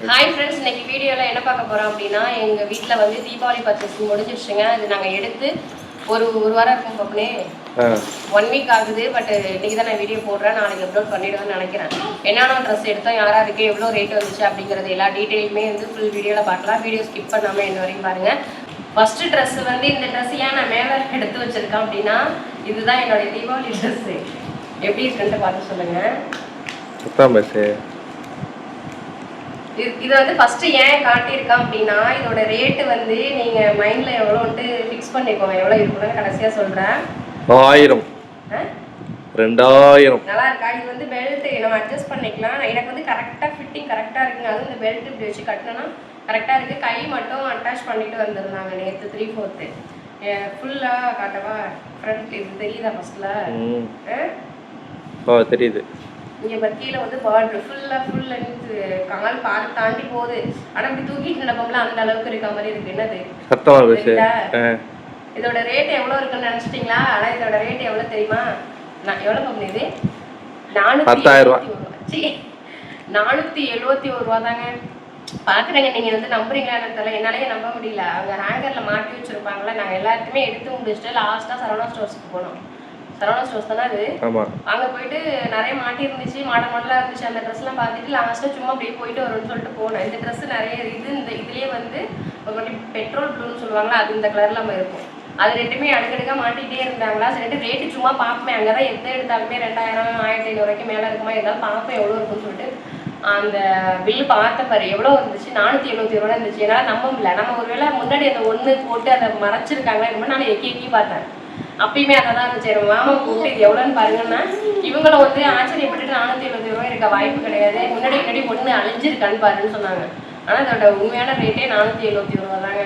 Hi friends, இன்னைக்கு வீடியோவில் என்ன பார்க்க போகிறோம் அப்படின்னா, எங்கள் வீட்டில் வந்து தீபாவளி பர்ச்சேசிங் முடிஞ்சிருச்சுங்க. இது நாங்கள் எடுத்து ஒரு வாரம் இருக்கும் பார்ப்பனே, 1 வீக் ஆகுது. பட் இன்றைக்கி தான் நான் வீடியோ போடுறேன், நாளைக்கு அப்லோட் பண்ணிவிடுவேன்னு நினைக்கிறேன். என்னென்ன ட்ரெஸ் எடுத்தோம், யாராருக்கு எவ்வளோ ரேட் வந்துச்சு அப்படிங்கிறது எல்லா டீட்டெயிலுமே வந்து ஃபுல் வீடியோவில் பார்க்கலாம். வீடியோ ஸ்கிப் பண்ணாமல் இன்ன வரைக்கும் பாருங்கள். ஃபஸ்ட்டு ட்ரெஸ்ஸு வந்து இந்த ட்ரெஸ் ஏன் நான் மேலே எடுத்து வச்சுருக்கேன் அப்படின்னா, இதுதான் என்னுடைய தீபாவளி ட்ரெஸ்ஸு. எப்படி இருக்குன்ட்டு பார்த்து சொல்லுங்கள். இது வந்து ஃபஸ்ட்டு ஏன் காட்டியிருக்கேன் அப்படின்னா, இதோட ரேட்டு வந்து நீங்கள் மைண்டில் எவ்வளோன்ட்டு ஃபிக்ஸ் பண்ணிக்கோங்க. எவ்வளோ இருக்குன்னு கடைசியாக சொல்கிறேன். 1000 2000 நல்லா இருக்கா? இது வந்து பெல்ட்டு நம்ம அட்ஜஸ்ட் பண்ணிக்கலாம். எனக்கு வந்து கரெக்டாக ஃபிட்டிங் கரெக்டாக இருக்குங்க. அதுவும் இந்த பெல்ட் இப்படி வச்சு கட்டினோன்னா கரெக்டாக இருக்குது. கை மட்டும் அட்டாச் பண்ணிட்டு வந்துருந்தாங்க நேற்று 3/4 ஃபுல்லாக காட்டவா? ஃப்ரண்ட் இது தெரியுதா ஃபஸ்ட்டில்? தெரியுது. இங்கே கீழே வந்து பார்டர் ஃபுல் லென்த், கால் பாரு தாண்டி போகுது. ஆனால் இப்படி தூக்கிட்டு நடப்போம்ல, அந்த அளவுக்கு இருக்க மாதிரி இருக்கு. என்னது இதோட ரேட் எவ்வளோ இருக்குன்னு நினச்சிட்டிங்களா? ஆனால் இதோட ரேட் எவ்வளோ தெரியுமா? நான் எவ்வளோ பண்ணுது? 471 ரூபா தாங்க. பார்க்குறேங்க, நீங்கள் வந்து நம்புறீங்களான்னு தெரியல. என்னாலேயே நம்ப முடியல. அவங்க ஹேங்கரில் மாட்டி வச்சுருப்பாங்களே, நாங்கள் எல்லாருக்குமே எடுத்து முடிச்சுட்டு லாஸ்ட்டாக சரவணா ஸ்டோர்ஸுக்கு போனோம். சரவணா ஸ்டோர்ஸ் தானே அது? அங்கே போயிட்டு நிறைய மாட்டி இருந்துச்சு, மாடலாக இருந்துச்சு. அந்த ட்ரெஸ்லாம் பார்த்துட்டு லாஸ்ட்டாக சும்மா அப்படியே போயிட்டு வரும்னு சொல்லிட்டு போனேன். இந்த ட்ரெஸ்ஸு நிறைய இதுலேயே வந்து ஒரு பெட்ரோல் ப்ளூன்னு சொல்லுவாங்களா, அது இந்த கலரில் நம்ம இருக்கும். அது ரெண்டுமே அடுக்கடுக்காக மாட்டிகிட்டே இருந்தாங்களா. சரிட்டு ரேட்டு சும்மா பார்ப்பேன். அங்கே தான் எந்த எடுத்தாலுமே 2000 1500 வரைக்கும் மேலே இருக்குமா, இருந்தாலும் பார்ப்பேன் எவ்வளோ இருக்குன்னு சொல்லிட்டு. அந்த பில்லு பார்த்த பாரு எவ்வளோ இருந்துச்சு, 471 ரூபா இருந்துச்சு. என்னால் நம்ப முடியல. நம்ம ஒரு வேளை முன்னாடி அந்த 1 போட்டு அதை மறைச்சிருக்காங்களா என்னமோ, நான் எக்கி பார்த்தேன். அப்பயுமே அதை தான் இருந்துச்சு. எங்கள் மாமா கூப்பிட்டு இது எவ்வளோன்னு பாருங்கன்னா, இவங்களும் வந்து ஆச்சரியப்பட்டுட்டு 470 ரூபா இருக்க வாய்ப்பு கிடையாது, முன்னாடி 1 அழிஞ்சிருக்கான்னு பாருன்னு சொன்னாங்க. ஆனால் அதோட உண்மையான ரேட்டே 471 ரூபா தாங்க.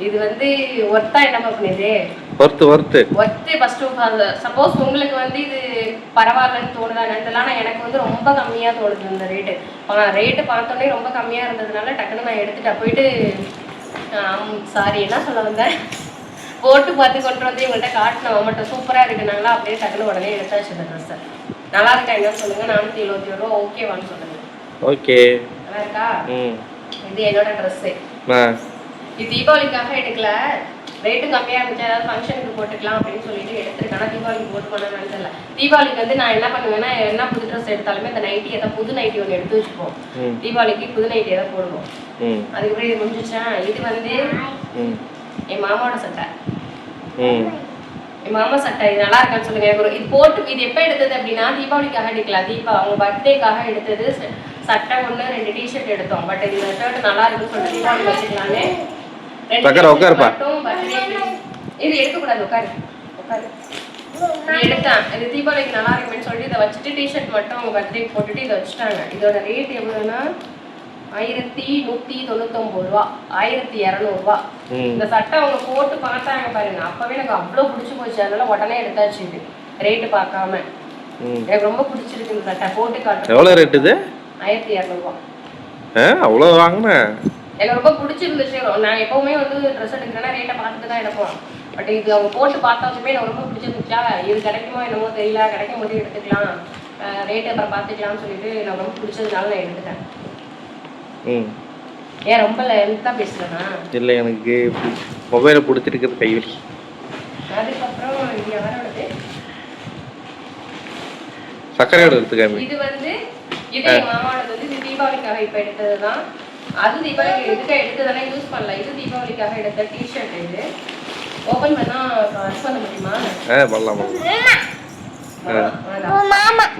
இது வந்து ஒர்த்தா என்ன பண்ணுது? Worth first. சப்போஸ் உங்களுக்கு வந்து இது பரவாயில்லன்னு தோணுதான்னு தெரியல. ஆனால் எனக்கு வந்து ரொம்ப கம்மியாக தோணுது இந்த ரேட்டு பார்த்தோன்னே ரொம்ப கம்மியாக இருந்ததுனால டக்குன்னு நான் எடுத்துகிட்டேன். போயிட்டு சாரி என்ன சொல்ல வந்தேன், போட்டு பார்த்து கொண்டு வந்து இவங்கள்ட்ட காட்டினோம். மட்டும் சூப்பராக இருக்குனாங்களா, அப்படியே டக்குன்னு உடனே எடுத்தாச்சு இந்த ட்ரெஸ்ஸை. நல்லா இருக்கா என்னன்னு சொல்லுங்கள். 471 ரூபா ஓகேவான்னு சொல்லுங்கள். ஓகே, நல்லா இருக்கா? இது என்னோட ட்ரெஸ்ஸு. இது தீபாவளிக்காக எடுக்கல, ரேட்டும் கம்மியாக இருந்துச்சு, ஏதாவது ஃபங்க்ஷனுக்கு போட்டுக்கலாம் அப்படின்னு சொல்லிட்டு எடுத்துருக்கேன். ஆனால் தீபாவளிக்கு போட்டு பண்ணணும்னு தெரியல. தீபாவளிக்கு வந்து நான் என்ன பண்ணுவேன்னா, என்ன புது ட்ரெஸ் எடுத்தாலுமே இந்த நைட்டி ஏதாவது புது நைட்டி ஒன்று எடுத்து வச்சுப்போம். தீபாவளிக்கு புது நைட்டி ஏதாவது போடுவோம். அதுக்கப்புறம் இது முடிஞ்சிச்சேன். இது வந்து என் மாமாவோட சட்டை. என் மாமா சட்டை இது நல்லா இருக்கான்னு சொல்லுங்க. எனக்கு இது போட்டு இது எப்போ எடுத்தது அப்படின்னா, தீபாவளிக்காக எடுக்கலாம். அவங்க பர்த்டேக்காக எடுத்தது. சட்டை 1 2 டிஷர்ட் எடுத்தோம். பட் இந்த ஷர்ட் நல்லா இருக்குன்னு சொல்லிட்டு தீபாவளி வச்சுக்கலான்னு இது எடுக்கக்கூடாது. உட்காரு இது எடுத்தேன். இது தீபாவளிக்கு நல்லா இருக்குன்னு சொல்லிட்டு இதை வச்சுட்டு டிஷர்ட் மட்டும் அவங்க பர்த்டேக்கு போட்டுட்டு இதை வச்சுட்டாங்க. இதோட ரேட் எவ்வளோன்னா 1199 ரூபா, 1200 ரூபா. இந்த சட்டை அவங்க போட்டு பார்த்தாங்க பாருங்க, அப்பவே எனக்கு அவ்வளோ பிடிச்சி போச்சு. அதனால உடனே எடுத்தாச்சு. இது ரேட்டு பார்க்காம எனக்கு ரொம்ப பிடிச்சிருக்கு இந்த சட்டை. போட்டு காட்டு. எவ்வளோ ரேட் இது? 1200 ரூபா. அவ்வளோ வாங்கினேன். எனக்கு ரொம்ப பிடிச்சிருந்துச்சு. நான் எப்பவுமே வந்து ட்ரெஸ் எடுக்கிறேன்னா ரேட்டை பார்த்துட்டு தான் எடுப்போம். பட் இது அவங்க போட்டு பார்த்தாலுமே எனக்கு ரொம்ப பிடிச்சிருந்துச்சா. இது கிடைக்குமோ என்னமோ தெரியல, கிடைக்கும் போது எடுத்துக்கலாம், ரேட்டு அப்புறம் பார்த்துக்கலாம்னு சொல்லிட்டு எனக்கு ரொம்ப பிடிச்சதுனால நான் எடுத்துட்டேன். ஏன் ரொம்ப லென்த்தா பேசுறேனா? இல்லை, எனக்கு மொபைலை பிடிச்சிருக்கிறது கையில். அதுக்கப்புறம் இது யாரோடது? சக்கரையோட எடுத்துக்காம. இது வந்து இது என் மாமாவோடது. வந்து இது தீபாவளிக்காக இப்போ எடுத்தது தான். அது தீபாவளிக்கு எதுக்காக எடுத்ததானே யூஸ் பண்ணல. இது தீபாவளிக்காக எடுத்த டிஷர்ட். இது ஓப்பன் பண்ணா கட் பண்ண முடியுமா? பண்ணலாம்.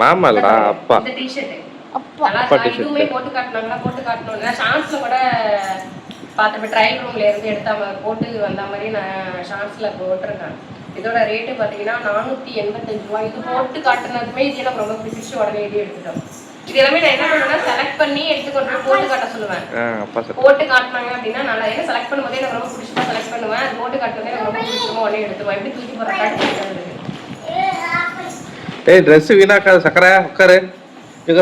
மாமா இல்லடா, அப்பா. இந்த டிஷர்ட் இதுவுமே போட்டு காட்டினாங்களா, போட்டு காட்டணும். நான் ஷார்ட்ஸில் கூட பார்த்துப்பேன். ட்ரையல் ரூம்ல இருந்து எடுத்த போட்டு வந்த மாதிரி நான் ஷார்ட்ஸில் போட்டிருக்கேன். இதோட ரேட்டு பார்த்தீங்கன்னா 485 ரூபா. இது போட்டு காட்டினதுமே இது எனக்கு ரொம்ப பிடிச்சி உடனே இது எடுத்துட்டோம். இது எல்லாமே நான் என்ன பண்ணுவேன்னா, செலக்ட் பண்ணி எடுத்துக்கொண்டு போட்டு காட்ட சொல்லுவேன். போட்டு காட்டினாங்க அப்படின்னா நல்லா. ஏன்னா செலக்ட் பண்ணும்போதே எனக்கு ரொம்ப பிடிச்சதா செலக்ட் பண்ணுவேன். அது போட்டு காட்டுறதே எனக்கு ரொம்ப பிடிச்சமா உடனே எடுத்துருவேன். எப்படி தூக்கி போகிற காட்டு. ஏய், ட்ரெஸ் வீணாக்காத சக்கரை. உட்காரு. இந்த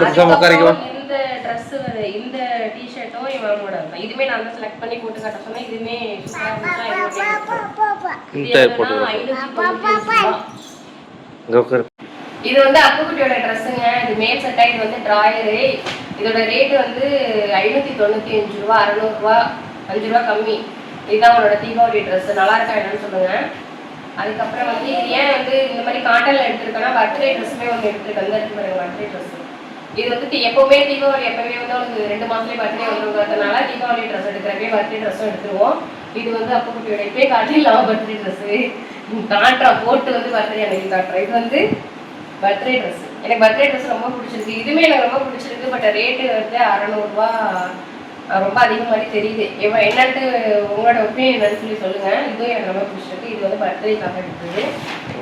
ட்ரெஸ் இந்த டிஷர்ட்டும் என் மாமாவோட தான். இதுமே நான் தான் செலக்ட் பண்ணி போட்டு காட்ட சொன்னேன். இதுமே இது வந்து அப்புக்குட்டியோட ட்ரெஸ்ஸுங்க. இது மேல் சட்டை, இது வந்து ட்ராயரு. இதோட ரேட்டு வந்து 595 ரூபா, 600 ரூபா, 5 ரூபா கம்மி. இதுதான் உன்னோட தீபாவளி ட்ரெஸ். நல்லா இருக்கா என்னன்னு சொல்லுங்க. அதுக்கப்புறம் வந்து இது ஏன் வந்து இந்த மாதிரி காட்டன்ல எடுத்திருக்கேன்னா பர்த்டே ட்ரெஸ்ஸுமே வந்து எடுத்திருக்கேன். அந்த இருக்கு பாருங்க பர்த்டே ட்ரெஸ். இது வந்து எப்பவுமே தீபாவளி எப்பவுமே வந்து அவங்களுக்கு 2 மாசத்துலேயே பர்த்டே வந்துருக்கிறதுனால தீபாவளி ட்ரெஸ் எடுக்கிறப்பே பர்த்டே ட்ரெஸ்ஸும் எடுத்துருவோம். இது வந்து அப்போ குட்டியோட இப்பயே காட்டிடலாம் பர்த்டே ட்ரெஸ்ஸு காட்டுறா போட்டு வந்து பர்த்டே அன்னைக்கு காட்டுறோம். இது வந்து பர்த்டே ட்ரெஸ். எனக்கு பர்த்டே ட்ரெஸ் ரொம்ப பிடிச்சிருக்கு. இதுவுமே எனக்கு ரொம்ப பிடிச்சிருக்கு. பட் ரேட்டு வந்து 600 ரூபா ரொம்ப அதிகம் மாதிரி தெரியுது. என்னன்ட்டு உங்களோட ஒப்பீனியன் என்னன்னு சொல்லி சொல்லுங்க. இதுவும் எனக்கு ரொம்ப பிடிச்சிருக்கு. இது வந்து பர்த்டேக்காக எடுத்தது.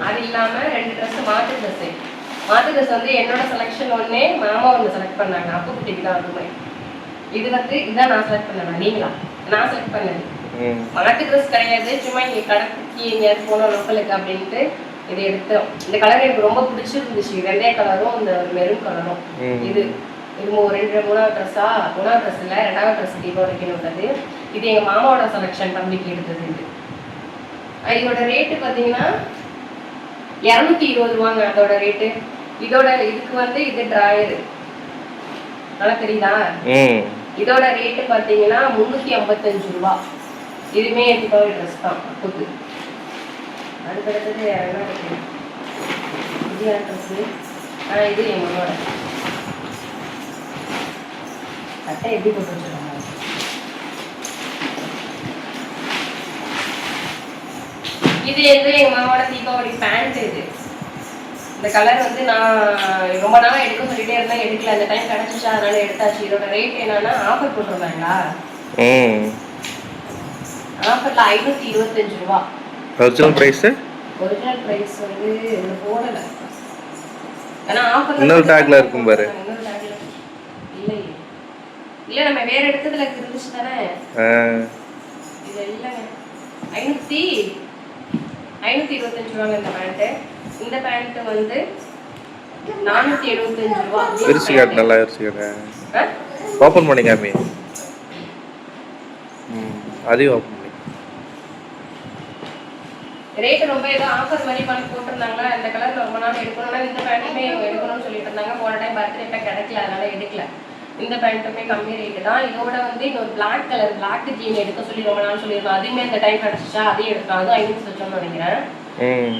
அது இல்லாமல் 2 ட்ரெஸ் மாற்று ட்ரெஸ்ஸு. மாற்று ட்ரெஸ் வந்து என்னோட செலெக்ஷன் ஒன்னே மாமா ஒன்று செலக்ட் பண்ணாங்க. அப்போ குட்டிக்கு தான் அதுமே. இது வந்து இதுதான் நான் செலக்ட் பண்ணேன். நீங்களா? நான் செலக்ட் பண்ணது மாற்று ட்ரெஸ் கிடையாது. சும்மா இங்கே கடைக்கு எங்கேயாவது போனோம் லோக்கலுக்கு அப்படின்ட்டு இது எடுத்தோம். இந்த கலர் எனக்கு ரொம்ப பிடிச்சிருந்துச்சு. வெந்தய கலரும் இந்த மெரூன் கலரும். இது இது 3ஆவது ட்ரெஸ்ஸா? 3ஆவது ட்ரெஸ் இல்லை, 2ஆவது ட்ரெஸ் தீபாவளிக்கு விட்டது. இது எங்கள் மாமாவோட செலெக்ஷன் தம்பிக்கு எடுத்தது. இது இதோட ரேட்டு பார்த்தீங்கன்னா 220 ரூபாங்க அதோட ரேட்டு. இதோட இதுக்கு வந்து இது ட்ராயரு நல்லா தெரியுதா? இதோட ரேட்டு பார்த்தீங்கன்னா 355 ரூபா. இதுவுமே தீபாவளி ட்ரெஸ் தான் அப்போது. அதுக்கடுத்தது என்ன இருக்கு? இது யார் ட்ரெஸ்ஸு? இது என் மனோட சட்டை எப்படி போட்டு வச்சுருக்காங்க. இது வந்து எங்கள் மாமாவோட தீபாவளி பேண்ட். இது இந்த கலர் வந்து நான் ரொம்ப நாளாக எடுக்க சொல்லிட்டே இருந்தேன், எடுக்கல. அந்த டைம் கிடச்சிச்சா அதனால எடுத்தாச்சு. இதோட ரேட் என்னன்னா ஆஃபர் போட்டிருந்தாங்களா? ஆஃபரில் 525 ரூபா. ஒரிஜினல் ப்ரைஸ் வந்து இதில் போடலை. ஆனால் ஆஃபர் இன்னொரு டேக்ல இருக்கும் பாரு. இன்னொரு டேக்ல இல்லை இல்லை, நம்ம வேற இடத்துல இருந்துச்சு தானே. இது இல்லைங்க. 525 ரூபாங்க இந்த பேண்ட்டு. இந்த பேண்ட் வந்து 475 ரூபா. விரிச்சு காட்டு, நல்லா விரிச்சு காட்டு. ஓப்பன் பண்ணி காமி. அதையும் ஓப்பன் பண்ணி. ரேட் ரொம்ப ஏதோ ஆஃபர் மாதிரி பண்ணி போட்டிருந்தாங்களா. இந்த கலர் ரொம்ப நாள் எடுக்கணும்னா இந்த பேண்ட்டுமே எடுக்கணும்னு சொல்லிட்டு இருந்தாங்க. போன டைம் பர்த்டே கிடைக்கல, அதனால எடுக்கல. இந்த பேண்ட்டுமே கம்மி ரேட்டு தான். இதோட வந்து இன்னொரு பிளாக் கலர் பிளாக் ஜீன் எடுக்க சொல்லி ரொம்ப நாள் சொல்லியிருந்தோம். அதுவுமே இந்த டைம் கிடைச்சிச்சா அதையும் எடுத்தோம். அதுவும் 500 வச்சோம்னு நினைக்கிறேன்.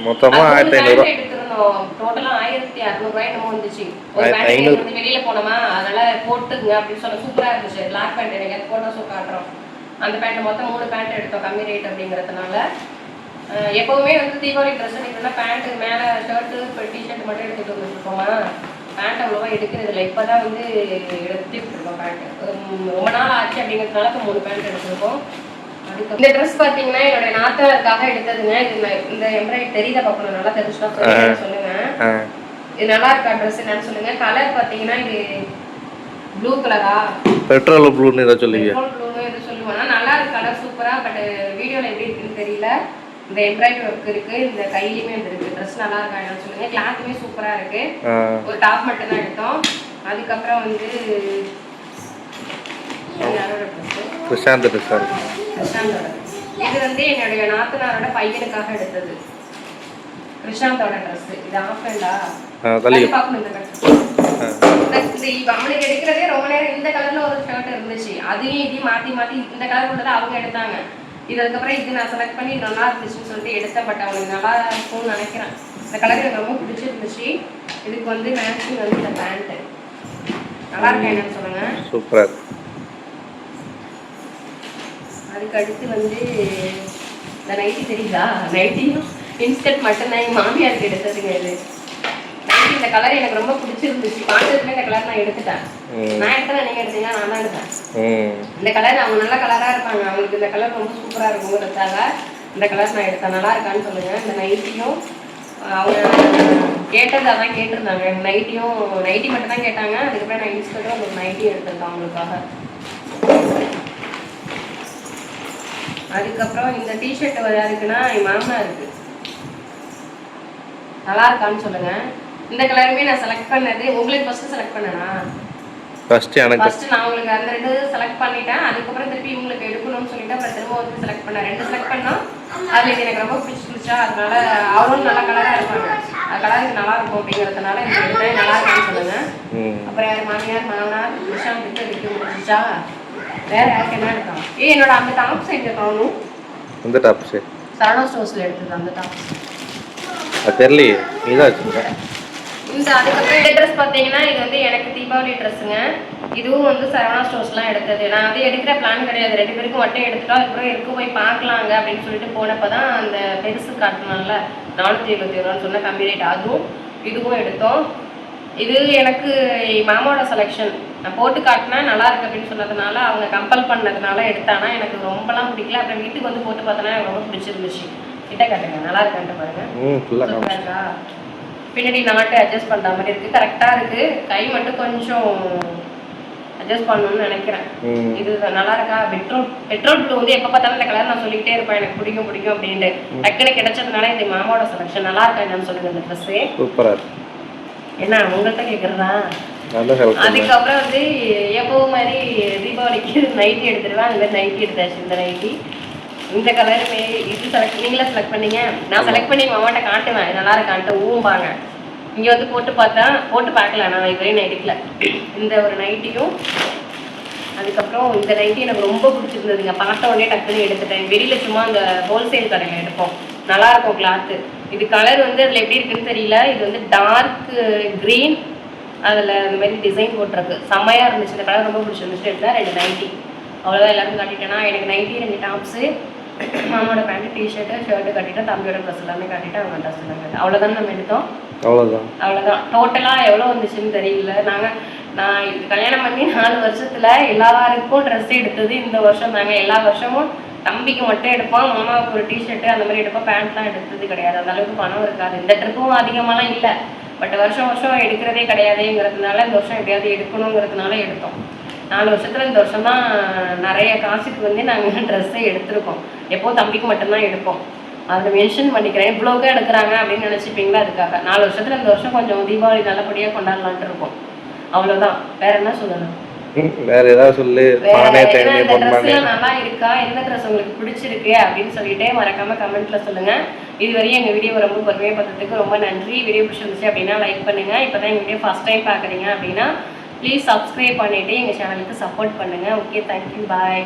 மொத்தமா 1500 எடுத்துருந்தோம். டோட்டலா 1600 ரூபாய் என்னமோ வந்துச்சு. ஒரு பேண்ட் வந்து வெளியில போனோமா, அதனால போட்டுங்க அப்படின்னு சொல்ல சூப்பரா இருந்துச்சு. பிளாக் பேண்ட் எனக்கு போட்டோஸும் காட்டுறோம். அந்த பேண்ட் மொத்தம் 3 பேண்ட் எடுத்தோம் கம்மி ரேட் அப்படிங்கிறதுனால. எப்பவுமே வந்து தீபாவளி ட்ரெஸ் எடுக்கணும்னா பேண்ட் மேலே ஷர்ட்டு டிஷர்ட் மட்டும் எடுத்துட்டு வந்துருக்கோமா. பேண்ட் அவ்வளோவா எடுக்கிறது இல்லை. இப்போ தான் வந்து எடுத்துட்டு இருக்கோம் பேண்ட்டு. ரொம்ப நாள் ஆச்சு அப்படிங்கிறதுனால இப்போ 3 பேண்ட் எடுத்துருக்கோம். அதுக்கு இந்த ட்ரெஸ் பார்த்தீங்கன்னா என்னோட நாத்தனாருக்காக எடுத்ததுங்க. இது இந்த எம்ப்ராய்டரி தெரியுதா பார்க்கணும், நல்லா தெரிஞ்சுட்டா சொல்லுங்க. இது நல்லா இருக்கா ட்ரெஸ் என்னன்னு சொல்லுங்க. கலர் பார்த்தீங்கன்னா இது ப்ளூ கலரா, பெட்ரோல் ப்ளூன்னு ஏதோ சொல்லுவீங்க. பெட்ரோல் ப்ளூன்னு ஏதோ சொல்லுவாங்க. நல்லா இருக்கு கலர் சூப்பராக. பட் வீடியோவில் எப்படி இருக்குன்னு தெரியல. இந்த எம்ப்ராய்டரி ஒர்க் இருக்கு, இந்த கையிலுமே இருக்கு. ட்ரெஸ் நல்லா இருக்கா என்னன்னு சொல்லுங்க. கிளாத்துமே சூப்பரா இருக்கு. ஒரு டாப் மட்டும் தான் எடுத்தோம். அதுக்கப்புறம் வந்து யாரோட ட்ரெஸ்? பிரசாந்த் ட்ரெஸ் இருக்கு. பிரசாந்தோட. இது வந்து என்னுடைய நாத்தனாரோட பையனுக்காக எடுத்தது. பிரசாந்தோட ட்ரெஸ். இது ஆஃபண்டா தள்ளி பார்க்கணும். இந்த அவனுக்கு எடுக்கிறதே ரொம்ப நேரம் இந்த கலர்ல ஒரு ஷர்ட் இருந்துச்சு. அதையும் இதையும் மாத்தி மாத்தி இந்த கலர் உள்ளதை அவங்க எடுத்தாங்க. இது அதுக்கப்புறம் இது நான் செலக்ட் பண்ணி நல்லா இருந்துச்சுன்னு சொல்லிட்டு எடுத்தேன். பட் அவனுக்கு நல்லா இருக்கும்னு நினைக்கிறேன். இந்த கலர் எனக்கு ரொம்ப பிடிச்சிருந்துச்சு. இதுக்கு வந்து மேட்சிங் வந்து இந்த பேண்ட்டு நல்லா இருக்கா என்னன்னு சொல்லுங்க. சூப்பரா இருக்கு. அதுக்கு அடுத்து வந்து இந்த நைட்டி தெரியுதா? நைட்டியும் இன்ஸ்கர்ட் மட்டும்தான் எங்கள் மாமியாருக்கு எடுத்ததுங்க. இது நைட்டி இந்த கலர் எனக்கு ரொம்ப பிடிச்சிருந்துச்சு. பார்த்ததுமே இந்த கலர் நான் எடுத்துட்டேன். நான் எடுத்தேன், நீங்கள் எடுத்தீங்கன்னா நான் தான் எடுத்தேன். இந்த கலர் அவங்க நல்ல கலராக இருப்பாங்க. அவங்களுக்கு இந்த கலர் ரொம்ப சூப்பராக இருக்குங்கிறதுக்காக இந்த கலர் நான் எடுத்தேன். நல்லா இருக்கான்னு சொல்லுங்கள். இந்த நைட்டியும் அவங்க கேட்டது அதான் கேட்டிருந்தாங்க. நைட்டியும் நைட்டி மட்டும் தான் கேட்டாங்க. அதுக்கப்புறம் நான் இன்ஸ்கர்ட்டும் ஒரு நைட்டி எடுத்திருக்கேன் அவங்களுக்காக. அதுக்கப்புறம் இந்த டிஷர்ட் யாருக்குன்னா என் மாமா இருக்கு. நல்லா இருக்கான்னு சொல்லுங்க. இந்த கலருமே நான் செலக்ட் பண்ணது. உங்களுக்கு ஃபர்ஸ்ட் செலக்ட் பண்ணனா? ஃபர்ஸ்ட் நான் உங்களுக்கு அந்த 2 செலக்ட் பண்ணிட்டேன். அதுக்கப்புறம் திருப்பி உங்களுக்கு எடுக்கணும்னு சொல்லிட்டு அப்புறம் திரும்ப வந்து செலக்ட் பண்ணேன். 2 செலக்ட் பண்ணோம். அதில் எனக்கு ரொம்ப பிடிச்சிருந்துச்சா, அதனால அவரும் நல்ல கலராக இருப்பாங்க. கலருக்கு நல்லா இருக்கும் அப்படிங்கிறதுனால இந்த எடுத்தேன். நல்லா இருக்குன்னு சொல்லுங்க. ம் அப்புறம் யார் மாமியார் மாமனார் விஷயம் விட்டு முடிஞ்சிச்சா? வேற யாருக்கு என்ன எடுத்தான்? என்னோட அந்த டாப்ஸ் எங்க காணும்? எந்த டாப்ஸு? சரவணா ஸ்டோர்ஸ்ல எடுத்தது அந்த டாப்ஸ். அது தெரியலையே, நீ தான் வச்சுருக்க. இந்த அதுக்கப்புறம் இந்த ட்ரெஸ் பார்த்தீங்கன்னா இது வந்து எனக்கு தீபாவளி ட்ரெஸ்ஸுங்க. இதுவும் வந்து சரவணா ஸ்டோர்ஸ்லாம் எடுத்தது. நான் வந்து எடுக்கிற பிளான் கிடையாது, 2 பேருக்கும் மட்டும் எடுத்துட்டோம். அதுக்கப்புறம் இருக்கும் போய் பார்க்கலாங்க அப்படின்னு சொல்லிட்டு போனப்போ தான் அந்த பெருசு காட்டினால 471 சொன்ன கம்மி ரேட், அதுவும் இதுவும் எடுத்தோம். இது எனக்கு மாமாவோட செலெக்ஷன். நான் போட்டு காட்டினா நல்லா இருக்கு அப்படின்னு சொன்னதுனால அவங்க கம்பல் பண்ணதுனால எடுத்தானா எனக்கு ரொம்பலாம் பிடிக்கல. அப்புறம் வீட்டுக்கு வந்து போட்டு பார்த்தோன்னா எனக்கு ரொம்ப பிடிச்சிருந்துச்சு. கிட்ட காட்டுங்க, நல்லா இருக்கான்ட்டு பாருங்க. சூப்பராக இருக்கா? பின்னாடி நாட்டு அட்ஜஸ்ட் பண்ணுற மாதிரி இருக்குது, கரெக்டாக இருக்குது. கை மட்டும் கொஞ்சம் அட்ஜஸ்ட் பண்ணணும்னு நினைக்கிறேன். இது நல்லா இருக்கா? பெட்ரோல் ப்ளூ வந்து எப்போ பார்த்தாலும் இந்த கலர் நான் சொல்லிக்கிட்டே இருப்பேன், எனக்கு பிடிக்கும் பிடிக்கும் அப்படின்ட்டு. டக்குன்னு கிடைச்சதுனால இந்த மாமாவோட செலெக்ஷன் நல்லா இருக்கா என்னன்னு சொல்லுங்க. இந்த ட்ரெஸ்ஸு சூப்பராக இருக்கு. என்ன உங்கள்கிட்ட கேட்குறதா? அதுக்கப்புறம் வந்து எப்பவும் மாதிரி தீபாவளிக்கு நைட்டி எடுத்துருவேன். அந்த மாதிரி நைட்டி எடுத்தாச்சு. இந்த நைட்டி இந்த கலருமே இது நீங்களே செலக்ட் பண்ணீங்க. நான் செலக்ட் பண்ணி மாமாட்ட காட்டுவேன் நல்லா இருக்கான்ட்டு ஊம்பாங்க. இங்கே வந்து போட்டு பார்க்கல நான் இதுவரையும் நைட்டிக்கல. இந்த ஒரு நைட்டியும் அதுக்கப்புறம் இந்த நைட்டி எனக்கு ரொம்ப பிடிச்சிருந்ததுங்க. பார்த்த உடனே டக்குன்னு எடுத்துட்டேன். வெளியில் சும்மா அந்த ஹோல்சேல் கடையில் எடுப்போம், நல்லாயிருக்கும் கிளாத்து. இது கலர் வந்து அதில் எப்படி இருக்குன்னு தெரியல. இது வந்து டார்க் க்ரீன், அதில் இந்த மாதிரி டிசைன் போட்டிருக்கு. செம்மையாக இருந்துச்சு. இந்த கலர் ரொம்ப பிடிச்சிருந்துச்சு. எடுத்தால் 2 நைட்டி அவ்வளோதான். எல்லாருக்கும் காட்டிட்டேன்னா எனக்கு நைட்டி 2 டாப்ஸு, மாமாவோட பேண்ட்டு டிஷர்ட்டு ஷர்ட்டு கட்டிட்டோம். தம்பியோட ட்ரெஸ் எல்லாமே காட்டிட்டு அவங்க ட்ரெஸ் எல்லாம் கட்டி அவ்வளோதான் நம்ம எடுத்தோம். அவ்வளோதான். டோட்டலாக எவ்வளோ வந்துச்சுன்னு தெரியல. நான் இது கல்யாணம் பண்ணி 4 வருஷத்தில் எல்லாருக்கும் ட்ரெஸ் எடுத்தது இந்த வருஷம் தாங்க. எல்லா வருஷமும் தம்பிக்கு மட்டும் எடுப்போம், மாமாவுக்கு ஒரு டிஷர்ட்டு அந்த மாதிரி எடுப்போம். பேண்ட்லாம் எடுத்தது கிடையாது. அந்த அளவுக்கு பணம் இருக்காது. இந்த ட்ரிப்பும் அதிகமாகலாம் இல்லை, பட் வருஷம் எடுக்கிறதே கிடையாதுங்கிறதுனால இந்த வருஷம் எப்படியாவது எடுக்கணுங்கிறதுனால எடுத்தோம். 4 வருஷத்தில் இந்த வருஷம் தான் நிறைய காசுக்கு வந்து நாங்கள் ட்ரெஸ்ஸை எடுத்திருக்கோம். எப்போது தம்பிக்கு மட்டும்தான் எடுப்போம். அதில் மென்ஷன் பண்ணிக்கிறேன். இவ்வளோக்கா எடுக்கிறாங்க அப்படின்னு நினச்சிப்பீங்களா? அதுக்காக 4 வருஷத்தில் இந்த வருஷம் கொஞ்சம் தீபாவளி நல்லபடியாக கொண்டாடலான்ட்டு இருக்கோம். அவ்வளோதான். வேற என்ன சொல்லணும்? வேற ஏதாவது சொல்லு. இந்த ட்ரெஸ்லாம் நல்லா இருக்கா, எந்த ட்ரெஸ் உங்களுக்கு பிடிச்சிருக்கு அப்படின்னு சொல்லிட்டு மறக்காம கமெண்ட்ல சொல்லுங்க. இதுவரையும் எங்க வீடியோ ரொம்ப பொறுமையாக பார்த்ததுக்கு ரொம்ப நன்றி. வீடியோ பிடிச்சிருந்துச்சு அப்படின்னா லைக் பண்ணுங்க. இப்போதான் எங்க வீடியோ ஃபர்ஸ்ட் டைம் பார்க்குறீங்க அப்படின்னா ப்ளீஸ் சப்ஸ்கிரைப் பண்ணிட்டு எங்கள் சேனலுக்கு சப்போர்ட் பண்ணுங்க. ஓகே, தேங்க்யூ, பாய்.